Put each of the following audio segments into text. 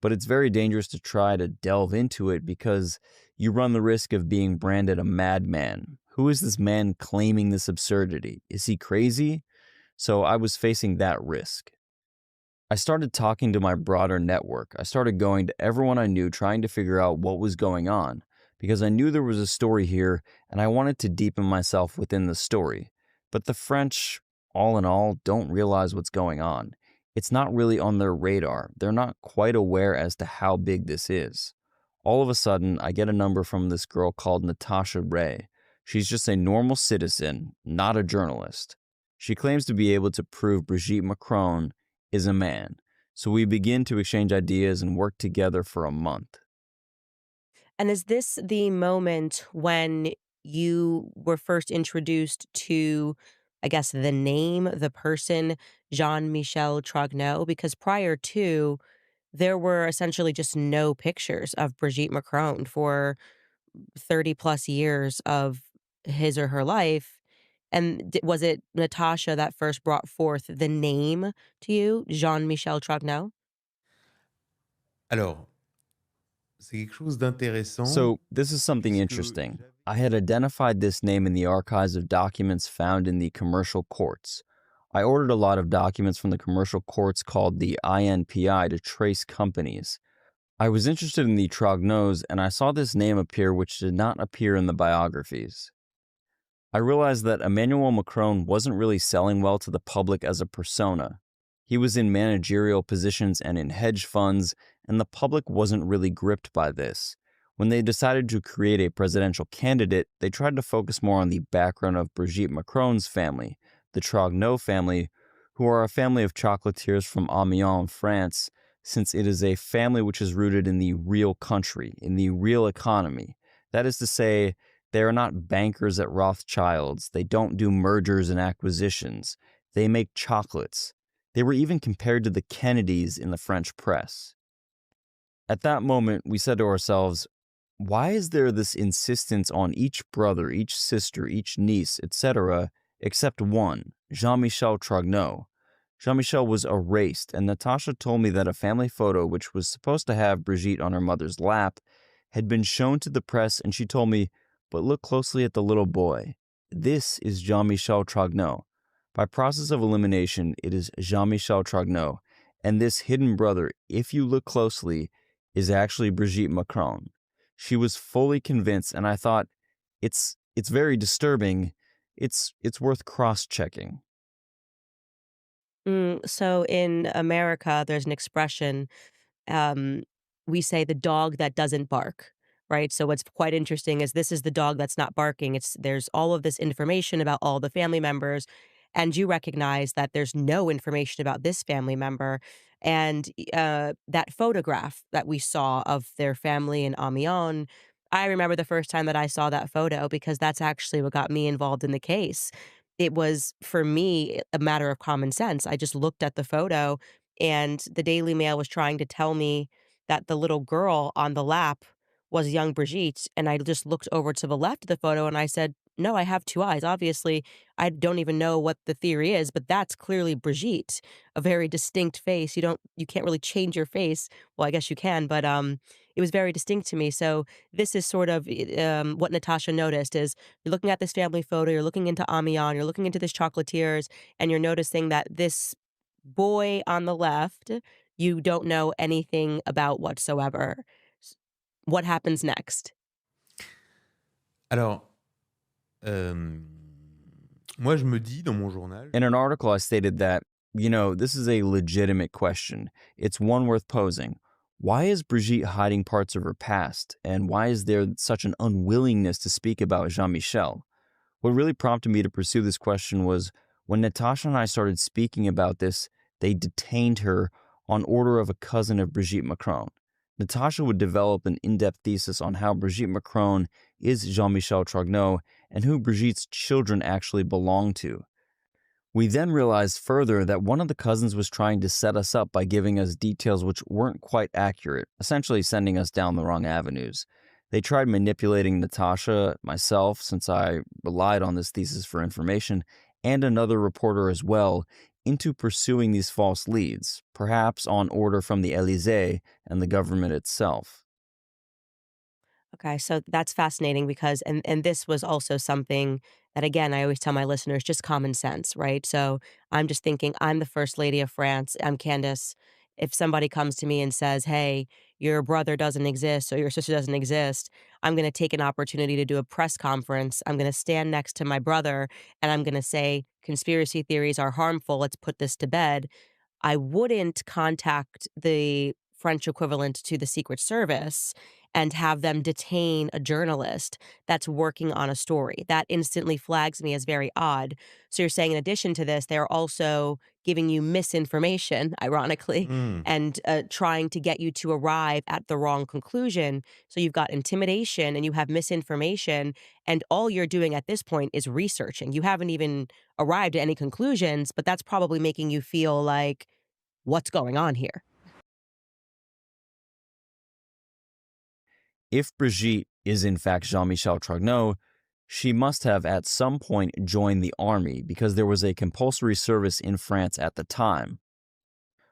but it's very dangerous to try to delve into it because you run the risk of being branded a madman. Who is this man claiming this absurdity? Is he crazy? So I was facing that risk. I started talking to my broader network. I started going to everyone I knew trying to figure out what was going on because I knew there was a story here and I wanted to deepen myself within the story. But the French, all in all, don't realize what's going on. It's not really on their radar. They're not quite aware as to how big this is. All of a sudden, I get a number from this girl called Natasha Ray. She's just a normal citizen, not a journalist. She claims to be able to prove Brigitte Macron is a man. So we begin to exchange ideas and work together for a month. And is this the moment when you were first introduced to, I guess, the name, the person, Jean-Michel Trogneau? Because prior to, there were essentially just no pictures of Brigitte Macron for 30 plus years of his or her life. And was it Natasha that first brought forth the name to you, Jean-Michel Trogneau? Alors, c'est quelque chose d'intéressant So this is something puisque interesting. j'avais I had identified this name in the archives of documents found in the commercial courts. I ordered a lot of documents from the commercial courts called the INPI to trace companies. I was interested in the Trognos and I saw this name appear which did not appear in the biographies. I realized that Emmanuel Macron wasn't really selling well to the public as a persona. He was in managerial positions and in hedge funds, and the public wasn't really gripped by this. When they decided to create a presidential candidate, they tried to focus more on the background of Brigitte Macron's family, the Trogneau family, who are a family of chocolatiers from Amiens, France, since it is a family which is rooted in the real country, in the real economy. That is to say, they are not bankers at Rothschilds. They don't do mergers and acquisitions. They make chocolates. They were even compared to the Kennedys in the French press. At that moment, we said to ourselves, why is there this insistence on each brother, each sister, each niece, etc., except one, Jean-Michel Trogneau? Jean-Michel was erased, and Natasha told me that a family photo, which was supposed to have Brigitte on her mother's lap, had been shown to the press, and she told me, but look closely at the little boy. This is Jean-Michel Trogneau. By process of elimination, it is Jean-Michel Trogneau, and this hidden brother, if you look closely, is actually Brigitte Macron. She was fully convinced, and I thought, it's very disturbing. It's worth cross-checking. So in America, there's an expression, um, we say the dog that doesn't bark, right? So what's quite interesting is this is the dog that's not barking. There's all of this information about all the family members, and you recognize that there's no information about this family member. And that photograph that we saw of their family in Amiens, I remember the first time that I saw that photo because that's actually what got me involved in the case. It was, for me, a matter of common sense. I just looked at the photo, and the Daily Mail was trying to tell me that the little girl on the lap was young Brigitte, and I just looked over to the left of the photo and I said, "No, I have 2 eyes." Obviously, I don't even know what the theory is, but that's clearly Brigitte, a very distinct face. You can't really change your face. Well, I guess you can, but, it was very distinct to me. So this is sort of, what Natasha noticed is you're looking at this family photo, you're looking into Amiens, you're looking into this chocolatiers, and you're noticing that this boy on the left, you don't know anything about whatsoever. S What happens next? alors, hem, moi je me dis dans mon journal In an article, I stated that, this is a legitimate question. It's one worth posing. Why is Brigitte hiding parts of her past? And why is there such an unwillingness to speak about Jean Michel? What really prompted me to pursue this question was when Natasha and I started speaking about this, they detained her on order of a cousin of Brigitte Macron. Natasha would develop an in-depth thesis on how Brigitte Macron is Jean-Michel Trogneau and who Brigitte's children actually belong to. We then realized further that one of the cousins was trying to set us up by giving us details which weren't quite accurate, essentially sending us down the wrong avenues. They tried manipulating Natasha, myself, since I relied on this thesis for information, and another reporter as well, into pursuing these false leads, perhaps on order from the Élysée and the government itself. Okay, so that's fascinating because and this was also something that again I always tell my listeners just common sense, right? So I'm just thinking I'm the first lady of France, I'm Candace. If somebody comes to me and says, "Hey, your brother doesn't exist or your sister doesn't exist," I'm going to take an opportunity to do a press conference. I'm going to stand next to my brother and I'm going to say conspiracy theories are harmful. Let's put this to bed. I wouldn't contact the French equivalent to the Secret Service and have them detain a journalist that's working on a story. That instantly flags me as very odd. So you're saying in addition to this, they're also giving you misinformation, ironically, Mmh. and trying to get you to arrive at the wrong conclusion. So you've got intimidation and you have misinformation, and all you're doing at this point is researching. You haven't even arrived at any conclusions, but that's probably making you feel like, what's going on here? If Brigitte is in fact Jean Michel Trogneau, she must have at some point joined the army because there was a compulsory service in France at the time.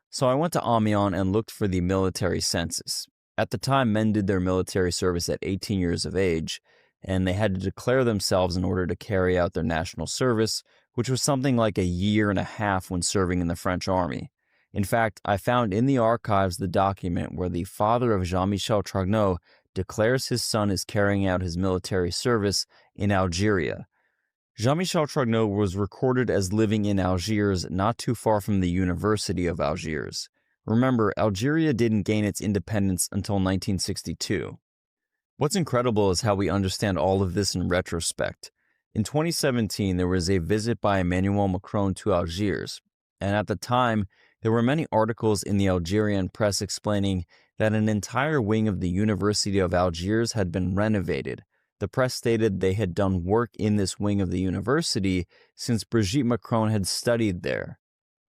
So I went to Amiens and looked for the military census. At the time, men did their military service at 18 years of age, and they had to declare themselves in order to carry out their national service, which was something like a year and a half when serving in the French army. In fact, I found in the archives the document where the father of Jean-Michel Trogneau declares his son is carrying out his military service in Algeria. Jean-Michel Trogneau was recorded as living in Algiers, not too far from the University of Algiers. Remember, Algeria didn't gain its independence until 1962. What's incredible is how we understand all of this in retrospect. In 2017, there was a visit by Emmanuel Macron to Algiers, and at the time, there were many articles in the Algerian press explaining that an entire wing of the University of Algiers had been renovated. The press stated they had done work in this wing of the university since Brigitte Macron had studied there.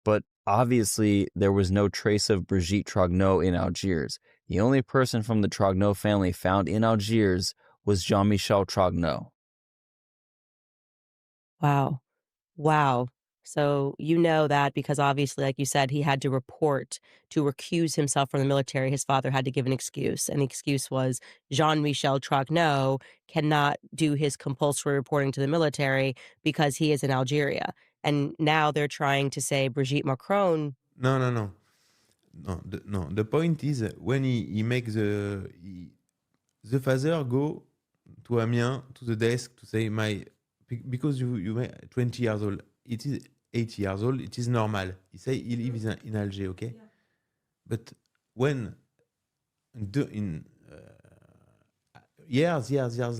But obviously, there was no trace of Brigitte Trogneau in Algiers. The only person from the Trogneau family found in Algiers was Jean-Michel Trogneau. Wow. Wow. So you know that because obviously, like you said, he had to report to recuse himself from the military. His father had to give an excuse, and the excuse was Jean-Michel Trogneau cannot do his compulsory reporting to the military because he is in Algeria. And now they're trying to say Brigitte Macron. No, no, no. No, the point is when he make the father go to Amiens to the desk to say because you may 20 years old, it is 80 years old, it is normal. He say he lives in Alger, okay? Yeah. But when in years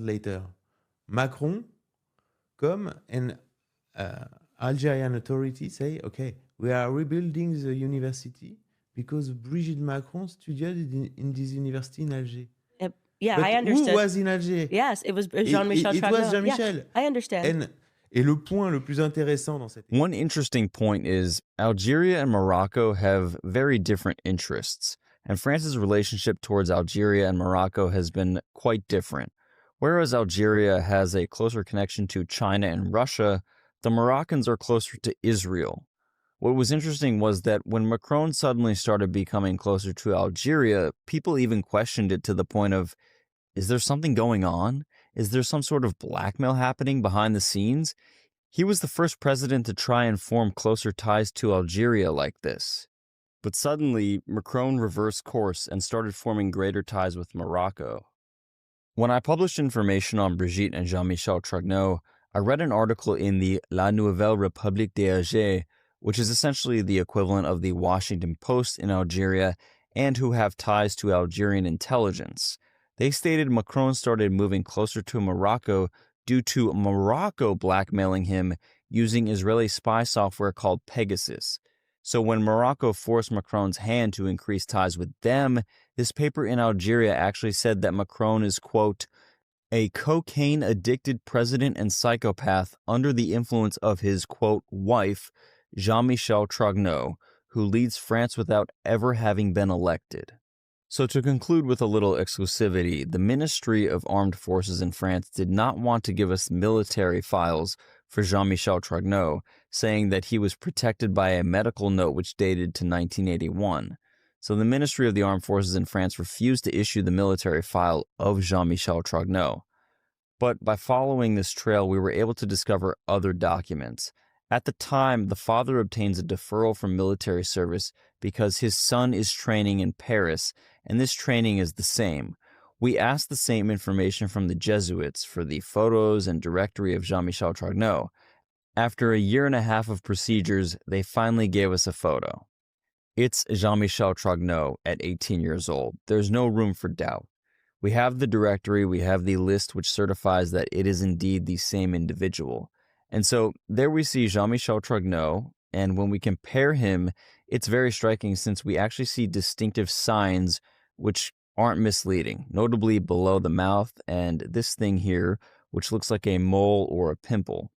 later, Macron come and Algerian authorities say, okay, we are rebuilding the university because Brigitte Macron studied in this university in Alger. Yeah, But I understood. who was in Alger? Yes, it was Jean-Michel It Trogneau. was Jean-Michel. Yeah, I understand. Et le point le plus intéressant dans cette One interesting point is Algeria and Morocco have very different interests, and France's relationship towards Algeria and Morocco has been quite different. Whereas Algeria has a closer connection to China and Russia, the Moroccans are closer to Israel. What was interesting was that when Macron suddenly started becoming closer to Algeria, people even questioned it to the point of, is there something going on? Is there some sort of blackmail happening behind the scenes? He was the first president to try and form closer ties to Algeria like this. But suddenly, Macron reversed course and started forming greater ties with Morocco. When I published information on Brigitte and Jean-Michel Trogneau, I read an article in the La Nouvelle République d'Alger, which is essentially the equivalent of the Washington Post in Algeria, and who have ties to Algerian intelligence. They stated Macron started moving closer to Morocco due to Morocco blackmailing him using Israeli spy software called Pegasus. So when Morocco forced Macron's hand to increase ties with them, this paper in Algeria actually said that Macron is, quote, a cocaine-addicted president and psychopath under the influence of his, quote, wife, Jean-Michel Trogneau, who leads France without ever having been elected. So to conclude with a little exclusivity, the Ministry of Armed Forces in France did not want to give us military files for Jean-Michel Trogneau, saying that he was protected by a medical note which dated to 1981. So the Ministry of the Armed Forces in France refused to issue the military file of Jean-Michel Trogneau. But by following this trail, we were able to discover other documents. At the time, the father obtains a deferral from military service because his son is training in Paris, and this training is the same. We asked the same information from the Jesuits for the photos and directory of Jean-Michel Trogneau. After a year and a half of procedures, they finally gave us a photo. It's Jean-Michel Trogneau at 18 years old. There's no room for doubt. We have the directory, we have the list which certifies that it is indeed the same individual. And so there we see Jean-Michel Trogneau, and when we compare him, it's very striking since we actually see distinctive signs which aren't misleading, notably below the mouth and this thing here, which looks like a mole or a pimple.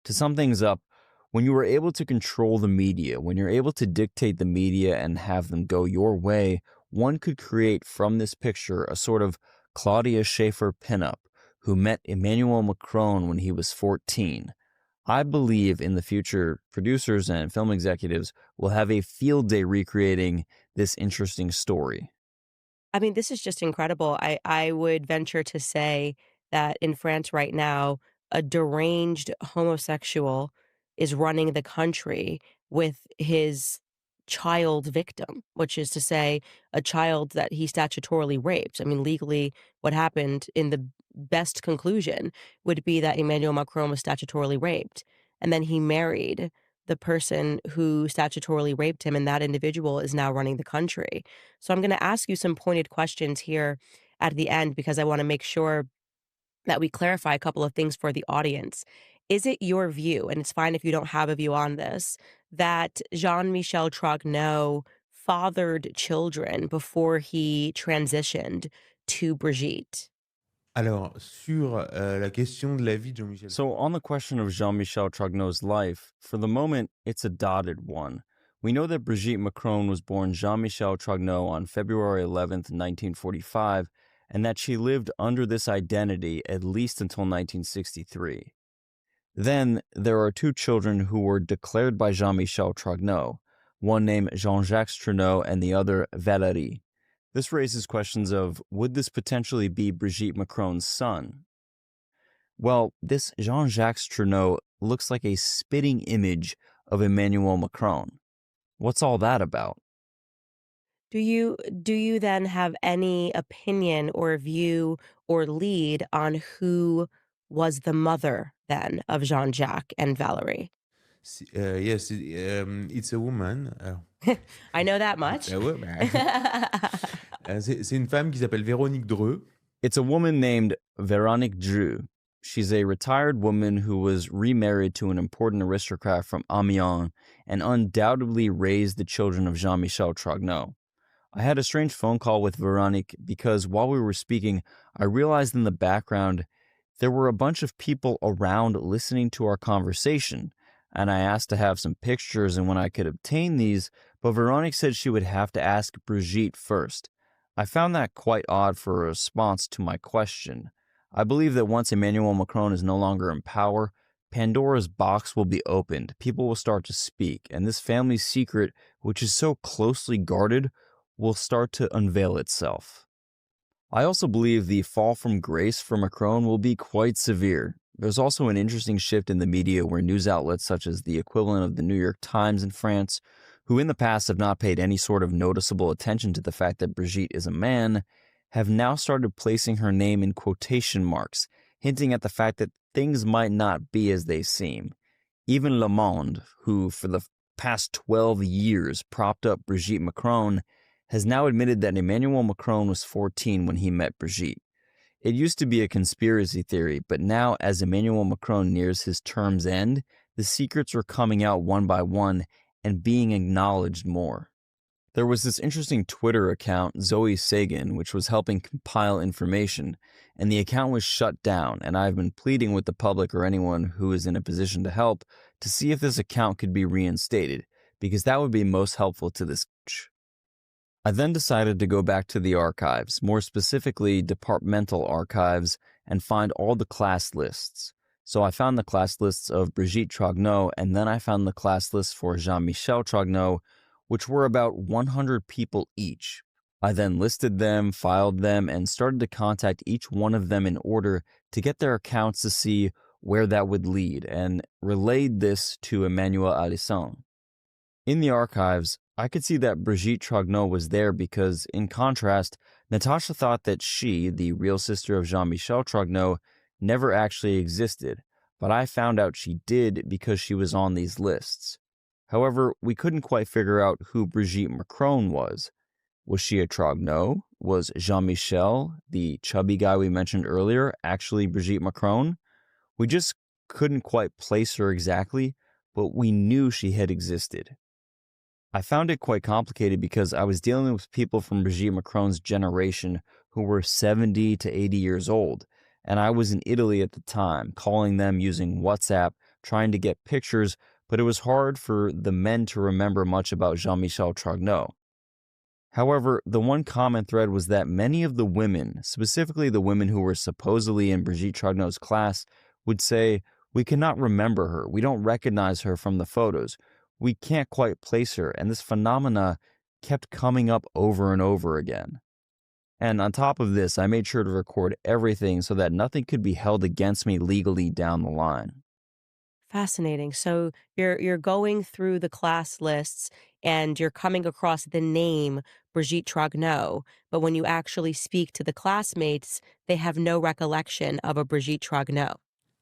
To sum things up, when you are able to control the media, when you're able to dictate the media and have them go your way, one could create from this picture a sort of Claudia Schiffer pinup who met Emmanuel Macron when he was 14. I believe in the future, producers and film executives will have a field day recreating this interesting story. I mean, this is just incredible. I would venture to say that in France right now, a deranged homosexual is running the country with his child victim, which is to say, a child that he statutorily raped. I mean, legally, what happened in the best conclusion would be that Emmanuel Macron was statutorily raped, and then he married the person who statutorily raped him, and that individual is now running the country. So I'm going to ask you some pointed questions here at the end because I want to make sure that we clarify a couple of things for the audience. Is it your view, and it's fine if you don't have a view on this, that Jean-Michel Trogneau fathered children before he transitioned to Brigitte? Alors, sur la question de la vie de Jean-Michel. So, on the question of Jean-Michel Trogneau's life, for the moment, it's a dotted one. We know that Brigitte Macron was born Jean-Michel Trogneau on February 11th, 1945, and that she lived under this identity at least until 1963. Then, there are two children who were declared by Jean-Michel Trogneau, one named Jean-Jacques Trogneau and the other Valérie. This raises questions of, would this potentially be Brigitte Macron's son? Well, this Jean-Jacques Trogneau looks like a spitting image of Emmanuel Macron. What's all that about? Do you then have any opinion or view or lead on who was the mother then of Jean-Jacques and Valerie? Yes, it's a woman. Alors, I know that it's much. a woman. C'est une femme qui s'appelle Véronique Dreux. It's a woman named Véronique Dru. She's a retired woman who was remarried to an important aristocrat from Amiens and undoubtedly raised the children of Jean-Michel Trogneau. I had a strange phone call with Veronique because while we were speaking, I realized in the background there were a bunch of people around listening to our conversation, and I asked to have some pictures and when I could obtain these, but Veronique said she would have to ask Brigitte first. I found that quite odd for a response to my question. I believe that once Emmanuel Macron is no longer in power, Pandora's box will be opened, people will start to speak, and this family's secret, which is so closely guarded, will start to unveil itself. I also believe the fall from grace for Macron will be quite severe. There's also an interesting shift in the media where news outlets such as the equivalent of the New York Times in France, who in the past have not paid any sort of noticeable attention to the fact that Brigitte is a man, have now started placing her name in quotation marks, hinting at the fact that things might not be as they seem. Even Le Monde, who for the past 12 years propped up Brigitte Macron, has now admitted that Emmanuel Macron was 14 when he met Brigitte. It used to be a conspiracy theory, but now as Emmanuel Macron nears his term's end, the secrets are coming out one by one and being acknowledged more. There was this interesting Twitter account, Zoe Sagan, which was helping compile information, and the account was shut down, and I've been pleading with the public or anyone who is in a position to help to see if this account could be reinstated, because that would be most helpful to this. I then decided to go back to the archives, more specifically departmental archives, and find all the class lists. So I found the class lists of Brigitte Trogneau, and then I found the class lists for Jean-Michel Trogneau, which were about 100 people each. I then listed them, filed them, and started to contact each one of them in order to get their accounts to see where that would lead, and relayed this to Emmanuel Alisson. In the archives, I could see that Brigitte Trogneau was there because, in contrast, Natasha thought that she, the real sister of Jean-Michel Trogneau, never actually existed, but I found out she did because she was on these lists. However, we couldn't quite figure out who Brigitte Macron was. Was she a Trogneau? Was Jean-Michel, the chubby guy we mentioned earlier, actually Brigitte Macron? We just couldn't quite place her exactly, but we knew she had existed. I found it quite complicated because I was dealing with people from Brigitte Macron's generation who were 70 to 80 years old, and I was in Italy at the time, calling them using WhatsApp, trying to get pictures, but it was hard for the men to remember much about Jean-Michel Trogneau. However, the one common thread was that many of the women, specifically the women who were supposedly in Brigitte Trogneau's class, would say, "We cannot remember her, we don't recognize her from the photos, we can't quite place her," and this phenomena kept coming up over and over again. And on top of this, I made sure to record everything so that nothing could be held against me legally down the line. Fascinating. So you're going through the class lists and you're coming across the name Brigitte Trogneau, but when you actually speak to the classmates, they have no recollection of a Brigitte Trogneau.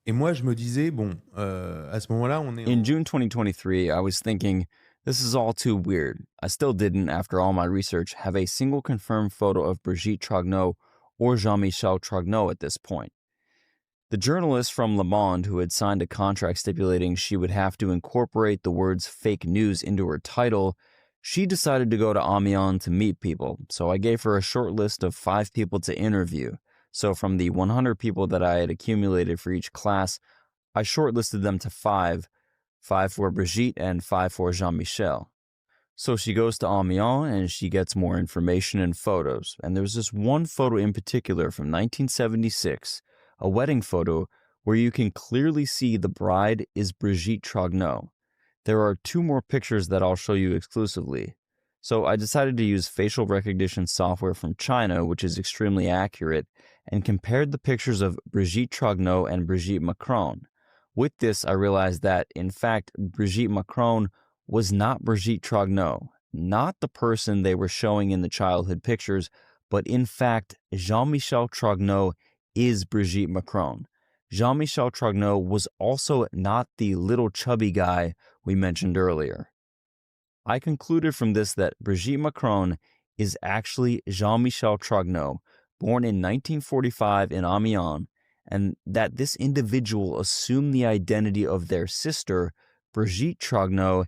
Et moi, je me disais, bon, à ce moment-là, on est In en June 2023, I was thinking, this is all too weird. I still didn't, after all my research, have a single confirmed photo of Brigitte Trogneau or Jean-Michel Trogneau at this point. The journalist from Le Monde, who had signed a contract stipulating she would have to incorporate the words fake news into her title, she decided to go to Amiens to meet people, so I gave her a short list of 5 people to interview. So from the 100 people that I had accumulated for each class, I shortlisted them to 5 for Brigitte and 5 for Jean-Michel. So she goes to Amiens and she gets more information and photos. And there's this one photo in particular from 1976, a wedding photo where you can clearly see the bride is Brigitte Trogneau. There are 2 more pictures that I'll show you exclusively. So I decided to use facial recognition software from China, which is extremely accurate, and compared the pictures of Brigitte Trogneau and Brigitte Macron. With this, I realized that, in fact, Brigitte Macron was not Brigitte Trogneau, not the person they were showing in the childhood pictures, but in fact, Jean-Michel Trogneau is Brigitte Macron. Jean-Michel Trogneau was also not the little chubby guy we mentioned earlier. I concluded from this that Brigitte Macron is actually Jean-Michel Trogneau, born in 1945 in Amiens, and that this individual assumed the identity of their sister, Brigitte Trogneau,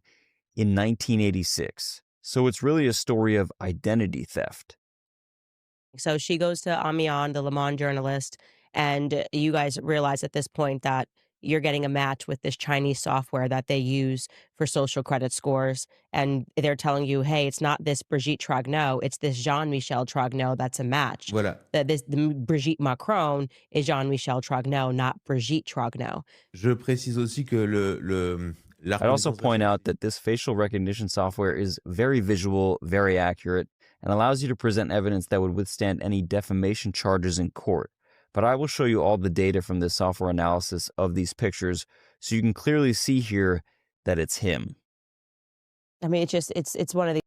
in 1986. So it's really a story of identity theft. So she goes to Amiens, the Le Monde journalist, and you guys realize at this point that you're getting a match with this Chinese software that they use for social credit scores. And they're telling you, hey, it's not this Brigitte Trogneau, it's this Jean-Michel Trogneau that's a match. voilà. The Brigitte Macron is Jean-Michel Trogneau, not Brigitte Trogneau. Je précise aussi que la I'd also reconnaissance point faciale, out that this facial recognition software is very visual, very accurate, and allows you to present evidence that would withstand any defamation charges in court. But I will show you all the data from this software analysis of these pictures so you can clearly see here that it's him. I mean, it's one of